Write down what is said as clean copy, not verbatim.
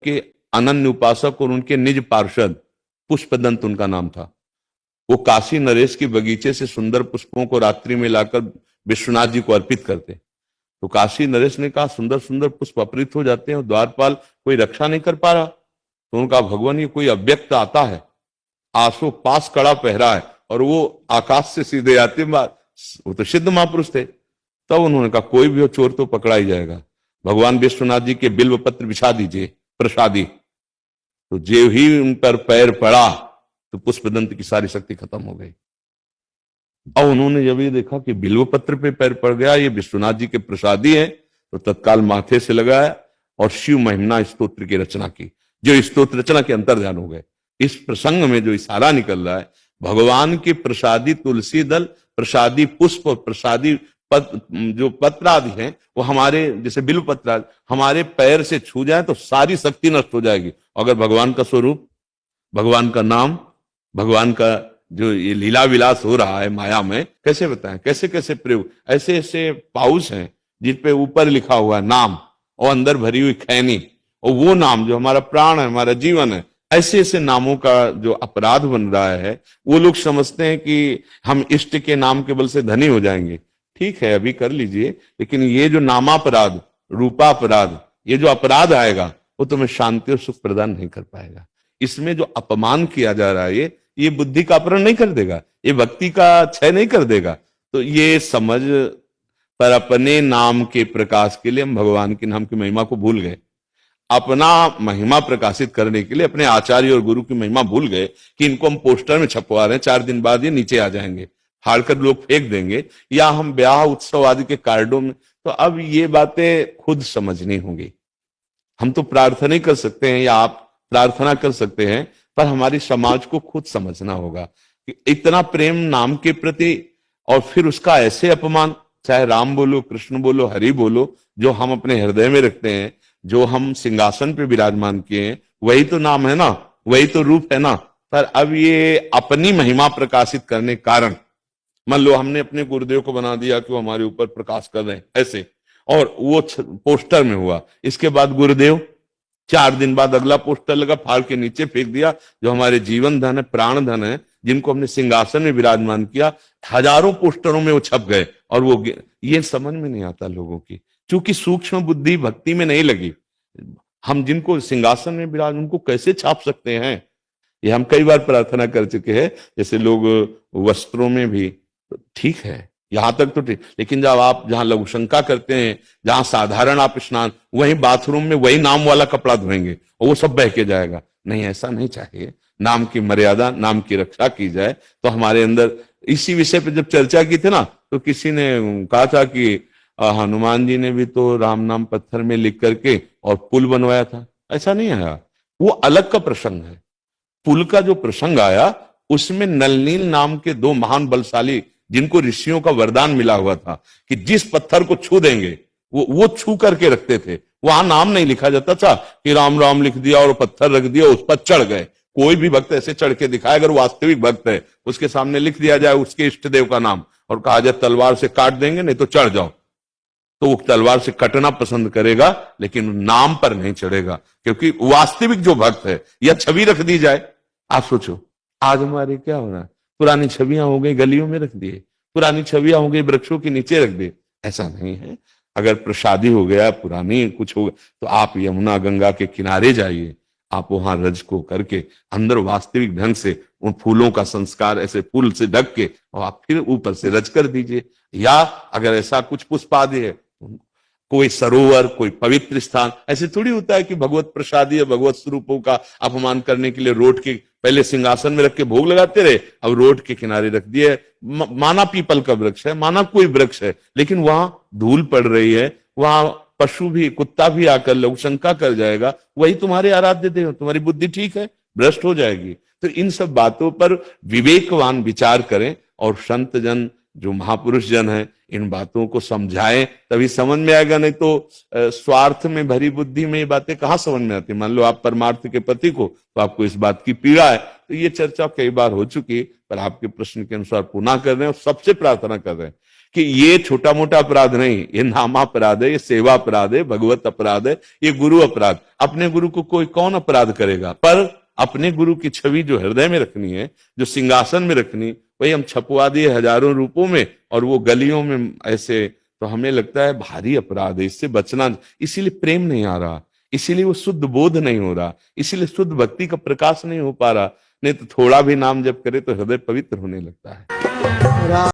के अनन्य उपासक और उनके निज पार्षद, पुष्पदंत उनका नाम था, वो काशी नरेश के बगीचे से सुंदर पुष्पों को रात्रि में लाकर विश्वनाथ जी को अर्पित करते। तो काशी नरेश ने कहा सुंदर सुंदर पुष्प अपहृत हो जाते हैं और द्वारपाल कोई रक्षा नहीं कर पा रहा। तो उनका भगवान ये कोई अव्यक्त आता है, आसो पास कड़ा पहरा है और वो आकाश से सीधे आते, वो तो सिद्ध महापुरुष थे। तब उन्होंने कहा कोई भी हो चोर तो पकड़ा ही जाएगा, भगवान विश्वनाथ जी के बिल्व पत्र बिछा दीजिए प्रसादी। तो जो ही उन पर पैर पड़ा तो पुष्पदंत की सारी शक्ति खत्म हो गई। अब उन्होंने जब ये देखा कि बिल्व पत्र पे पैर पड़ गया, ये विश्वनाथ जी के प्रसादी है, तो तत्काल माथे से लगाया और शिव महिमा स्तोत्र की रचना की, जो स्तोत्र रचना के अंतर्ध्यान हो गए। इस प्रसंग में जो इशारा निकल रहा है, भगवान के प्रसादी तुलसी दल, प्रसादी पुष्प और प्रसादी जो पत्र आदि हैं, वो हमारे जैसे बिल्व पत्र हमारे पैर से छू जाए तो सारी शक्ति नष्ट हो जाएगी। अगर भगवान का स्वरूप, भगवान का नाम, भगवान का जो ये लीला विलास हो रहा है माया में, कैसे बताएं, कैसे कैसे प्रयोग, ऐसे ऐसे पाउच हैं जिन पे ऊपर लिखा हुआ है नाम और अंदर भरी हुई खैनी, और वो नाम जो हमारा प्राण है, हमारा जीवन है, ऐसे ऐसे नामों का जो अपराध बन रहा है। वो लोग समझते हैं कि हम इष्ट के नाम के बल से धनी हो जाएंगे। ठीक है, अभी कर लीजिए, लेकिन ये जो नामापराध, रूपापराध, ये जो अपराध आएगा वो तुम्हें शांति और सुख प्रदान नहीं कर पाएगा। इसमें जो अपमान किया जा रहा है, ये बुद्धि का अपहरण नहीं कर देगा, ये भक्ति का क्षय नहीं कर देगा। तो ये समझ पर अपने नाम के प्रकाश के लिए हम भगवान के नाम की महिमा को भूल गए, अपना महिमा प्रकाशित करने के लिए अपने आचार्य और गुरु की महिमा भूल गए कि इनको हम पोस्टर में छपवा रहे हैं, 4 दिन बाद ये नीचे आ जाएंगे, फाड़कर लोग फेंक देंगे, या हम ब्याह उत्सव आदि के कार्डों में। तो अब ये बातें खुद समझनी होंगी। हम तो प्रार्थना ही कर सकते हैं या आप प्रार्थना कर सकते हैं, पर हमारी समाज को खुद समझना होगा कि इतना प्रेम नाम के प्रति और फिर उसका ऐसे अपमान, चाहे राम बोलो, कृष्ण बोलो, हरि बोलो, जो हम अपने हृदय में रखते हैं, जो हम सिंहासन पे विराजमान किए हैं, वही तो नाम है ना, वही तो रूप है ना। पर अब ये अपनी महिमा प्रकाशित करने कारण, मान लो हमने अपने गुरुदेव को बना दिया कि वो हमारे ऊपर प्रकाश कर रहे हैं ऐसे, और वो पोस्टर में हुआ, इसके बाद गुरुदेव 4 दिन बाद अगला पोस्टर लगा, फाड़ के नीचे फेंक दिया। जो हमारे जीवन धन है, प्राण धन है, जिनको हमने सिंहासन में विराजमान किया, हजारों पोस्टरों में वो छप गए, और वो ये समझ में नहीं आता लोगों की, क्योंकि सूक्ष्म बुद्धि भक्ति में नहीं लगी। हम जिनको सिंहासन में विराज, उनको कैसे छाप सकते हैं? ये हम कई बार प्रार्थना कर चुके हैं। जैसे लोग वस्त्रों में भी, ठीक है, यहां तक तो ठीक, लेकिन जब आप जहां लघु शंका करते हैं, जहां साधारण आप स्नान, वहीं बाथरूम में वही नाम वाला कपड़ा धोएंगे और वो सब बह के जाएगा। नहीं, ऐसा नहीं चाहिए। नाम की मर्यादा, नाम की रक्षा की जाए। तो हमारे अंदर इसी विषय पे जब चर्चा की थी ना, तो किसी ने कहा था कि हनुमान जी ने भी तो राम नाम पत्थर में लिख करके और पुल बनवाया था। ऐसा नहीं आया, वो अलग का प्रसंग है। पुल का जो प्रसंग आया, उसमें नलनील नाम के 2 महान बलशाली, जिनको ऋषियों का वरदान मिला हुआ था कि जिस पत्थर को छू देंगे वो छू करके रखते थे। वहां नाम नहीं लिखा जाता था कि राम राम लिख दिया और पत्थर रख दिया, उस पर चढ़ गए। कोई भी भक्त ऐसे चढ़ के दिखाए, अगर वास्तविक भक्त है, उसके सामने लिख दिया जाए उसके इष्ट देव का नाम और कहा जाए तलवार से काट देंगे, नहीं तो चढ़ जाओ, तो वो तलवार से कटना पसंद करेगा, लेकिन नाम पर नहीं चढ़ेगा, क्योंकि वास्तविक जो भक्त है, या छवि रख दी जाए। आप सोचो, आज हमारे क्या हो रहा है, पुरानी छवियां हो गई गलियों में रख दिए, पुरानी छवियां हो गई वृक्षों के नीचे रख दिए। ऐसा नहीं है। अगर प्रसादी हो गया, पुरानी कुछ हो गया, तो आप यमुना गंगा के किनारे जाइए, आप वहां रज को करके अंदर वास्तविक ढंग से उन फूलों का संस्कार ऐसे फूल से ढक के, और आप फिर ऊपर से रज कर दीजिए। या अगर ऐसा कुछ पुष्प आदि है, कोई सरोवर, कोई पवित्र स्थान, ऐसे थोड़ी होता है कि भगवत प्रसादी या भगवत स्वरूपों का अपमान करने के लिए रोड के पहले सिंहासन में रख के भोग लगाते रहे, अब रोड के किनारे रख दिए। माना पीपल का वृक्ष है, माना कोई वृक्ष है, लेकिन वहां धूल पड़ रही है, वहां पशु भी, कुत्ता भी आकर लघु शंका कर जाएगा, वही तुम्हारे आराध्य देव, तुम्हारी बुद्धि ठीक है, भ्रष्ट हो जाएगी। तो इन सब बातों पर विवेकवान विचार करें, और संत जन, जो महापुरुष जन है, इन बातों को समझाएं, तभी समझ में आएगा। नहीं तो स्वार्थ में भरी बुद्धि में ये बातें कहाँ समझ में आती। मान लो आप परमार्थ के पति को, तो आपको इस बात की पीड़ा है, तो ये चर्चा कई बार हो चुकी है, पर आपके प्रश्न के अनुसार पुनः कर रहे हैं और सबसे प्रार्थना कर रहे हैं कि ये छोटा मोटा अपराध नहीं, ये नामा अपराध है, ये सेवा अपराध है, भगवत अपराध है, ये गुरु अपराध। अपने गुरु को कोई कौन अपराध करेगा, पर अपने गुरु की छवि जो हृदय में रखनी है, जो सिंहासन में रखनी, वही हम छपवा दिए हजारों रूपों में और वो गलियों में ऐसे, तो हमें लगता है भारी अपराध है, इससे बचना। इसीलिए प्रेम नहीं आ रहा, इसीलिए वो शुद्ध बोध नहीं हो रहा, इसीलिए शुद्ध भक्ति का प्रकाश नहीं हो पा रहा। नहीं तो थोड़ा भी नाम जप करे तो हृदय पवित्र होने लगता है।